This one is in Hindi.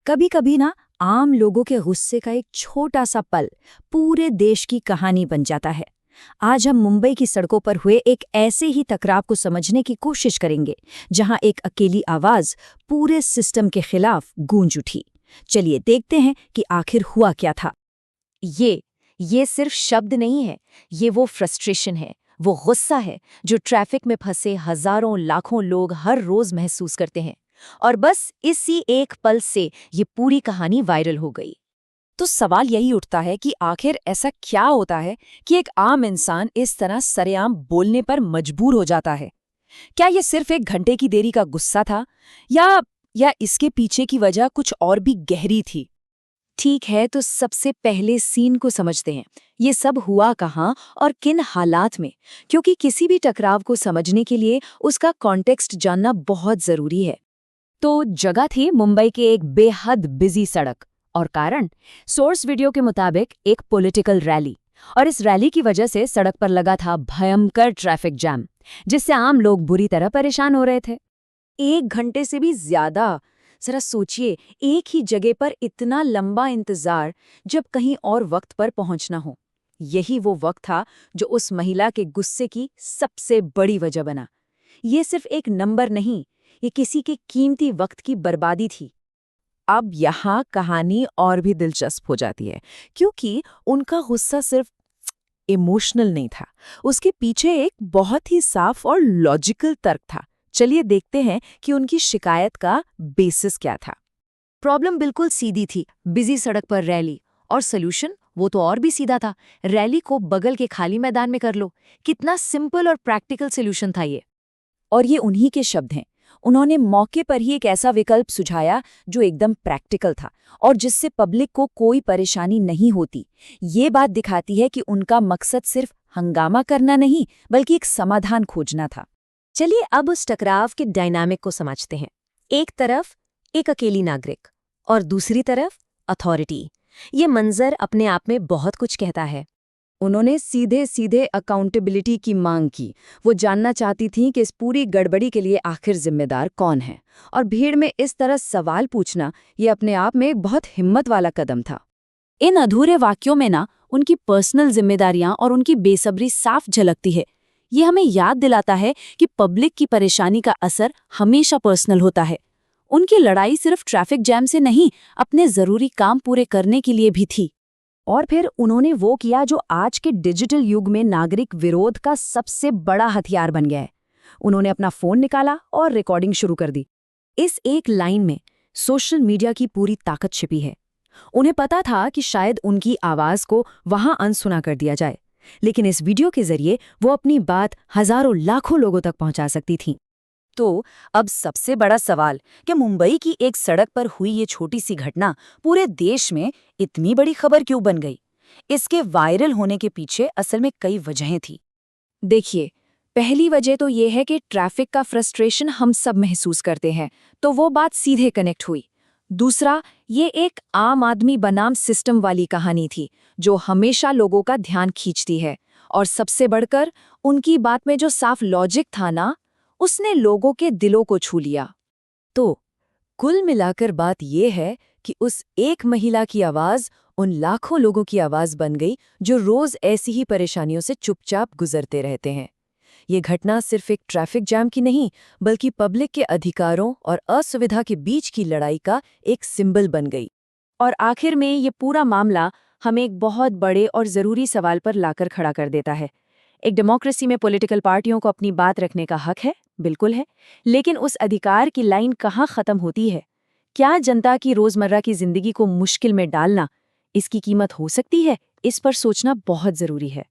कभी कभी ना आम लोगों के गुस्से का एक छोटा सा पल पूरे देश की कहानी बन जाता है। आज हम मुंबई की सड़कों पर हुए एक ऐसे ही टकराव को समझने की कोशिश करेंगे, जहां एक अकेली आवाज पूरे सिस्टम के खिलाफ गूंज उठी। चलिए देखते हैं कि आखिर हुआ क्या था। ये सिर्फ शब्द नहीं है, ये वो फ्रस्ट्रेशन है, वो गुस्सा है जो ट्रैफिक में फंसे हजारों लाखों लोग हर रोज महसूस करते हैं। और बस इसी एक पल से ये पूरी कहानी वायरल हो गई। तो सवाल यही उठता है कि आखिर ऐसा क्या होता है कि एक आम इंसान इस तरह सरेआम बोलने पर मजबूर हो जाता है। क्या ये सिर्फ एक घंटे की देरी का गुस्सा था या इसके पीछे की वजह कुछ और भी गहरी थी? ठीक है, तो सबसे पहले सीन को समझते हैं। ये सब हुआ कहाँ और किन हालात में, क्योंकि किसी भी टकराव को समझने के लिए उसका कॉन्टेक्स्ट जानना बहुत जरूरी है। तो जगह थी मुंबई की एक बेहद बिजी सड़क, और कारण सोर्स वीडियो के मुताबिक एक पॉलिटिकल रैली। और इस रैली की वजह से सड़क पर लगा था भयंकर ट्रैफिक जैम, जिससे आम लोग बुरी तरह परेशान हो रहे थे। 1 घंटे से भी ज्यादा। जरा सोचिए, एक ही जगह पर इतना लंबा इंतजार, जब कहीं और वक्त पर पहुंचना हो। यही वो वक्त था जो उस महिला के गुस्से की सबसे बड़ी वजह बना। ये सिर्फ एक नंबर नहीं, ये किसी के कीमती वक्त की बर्बादी थी। अब यहाँ कहानी और भी दिलचस्प हो जाती है, क्योंकि उनका गुस्सा सिर्फ इमोशनल नहीं था, उसके पीछे एक बहुत ही साफ और लॉजिकल तर्क था। चलिए देखते हैं कि उनकी शिकायत का बेसिस क्या था। प्रॉब्लम बिल्कुल सीधी थी, बिजी सड़क पर रैली। और सॉल्यूशन वो तो और भी सीधा था, रैली को बगल के खाली मैदान में कर लो। कितना सिंपल और प्रैक्टिकल सॉल्यूशन था ये। और ये उन्हीं के शब्द हैं। उन्होंने मौके पर ही एक ऐसा विकल्प सुझाया जो एकदम प्रैक्टिकल था और जिससे पब्लिक को कोई परेशानी नहीं होती। ये बात दिखाती है कि उनका मकसद सिर्फ हंगामा करना नहीं, बल्कि एक समाधान खोजना था। चलिए अब उस टकराव के डायनामिक को समझते हैं। एक तरफ एक अकेली नागरिक और दूसरी तरफ अथॉरिटी। ये मंजर अपने आप में बहुत कुछ कहता है। उन्होंने सीधे सीधे अकाउंटेबिलिटी की मांग की। वो जानना चाहती थीं कि इस पूरी गड़बड़ी के लिए आखिर जिम्मेदार कौन है। और भीड़ में इस तरह सवाल पूछना ये अपने आप में एक बहुत हिम्मत वाला कदम था। इन अधूरे वाक्यों में ना उनकी पर्सनल जिम्मेदारियां और उनकी बेसब्री साफ झलकती है। ये हमें याद दिलाता है कि पब्लिक की परेशानी का असर हमेशा पर्सनल होता है। उनकी लड़ाई सिर्फ ट्रैफिक जैम से नहीं, अपने जरूरी काम पूरे करने के लिए भी थी। और फिर उन्होंने वो किया जो आज के डिजिटल युग में नागरिक विरोध का सबसे बड़ा हथियार बन गया है। उन्होंने अपना फोन निकाला और रिकॉर्डिंग शुरू कर दी। इस एक लाइन में सोशल मीडिया की पूरी ताकत छिपी है। उन्हें पता था कि शायद उनकी आवाज को वहां अनसुना कर दिया जाए, लेकिन इस वीडियो के जरिए वो अपनी बात हजारों लाखों लोगों तक पहुंचा सकती थीं। तो अब सबसे बड़ा सवाल कि मुंबई की एक सड़क पर हुई ये छोटी सी घटना पूरे देश में इतनी बड़ी खबर क्यों बन गई? इसके वायरल होने के पीछे असल में कई वजहें थी। देखिए, पहली वजह तो ये है कि ट्रैफिक का फ्रस्ट्रेशन हम सब महसूस करते हैं, तो वो बात सीधे कनेक्ट हुई। दूसरा, ये एक आम आदमी बनाम सिस्टम वाली कहानी थी जो हमेशा लोगों का ध्यान खींचती है। और सबसे बढ़कर उनकी बात में जो साफ लॉजिक था ना, उसने लोगों के दिलों को छू लिया। तो कुल मिलाकर बात यह है कि उस एक महिला की आवाज उन लाखों लोगों की आवाज बन गई जो रोज ऐसी ही परेशानियों से चुपचाप गुजरते रहते हैं। ये घटना सिर्फ एक ट्रैफिक जैम की नहीं, बल्कि पब्लिक के अधिकारों और असुविधा के बीच की लड़ाई का एक सिंबल बन गई। और आखिर में ये पूरा मामला हमें एक बहुत बड़े और जरूरी सवाल पर लाकर खड़ा कर देता है। एक डेमोक्रेसी में पॉलिटिकल पार्टियों को अपनी बात रखने का हक है, बिल्कुल है, लेकिन उस अधिकार की लाइन कहाँ खत्म होती है? क्या जनता की रोजमर्रा की जिंदगी को मुश्किल में डालना इसकी कीमत हो सकती है? इस पर सोचना बहुत जरूरी है।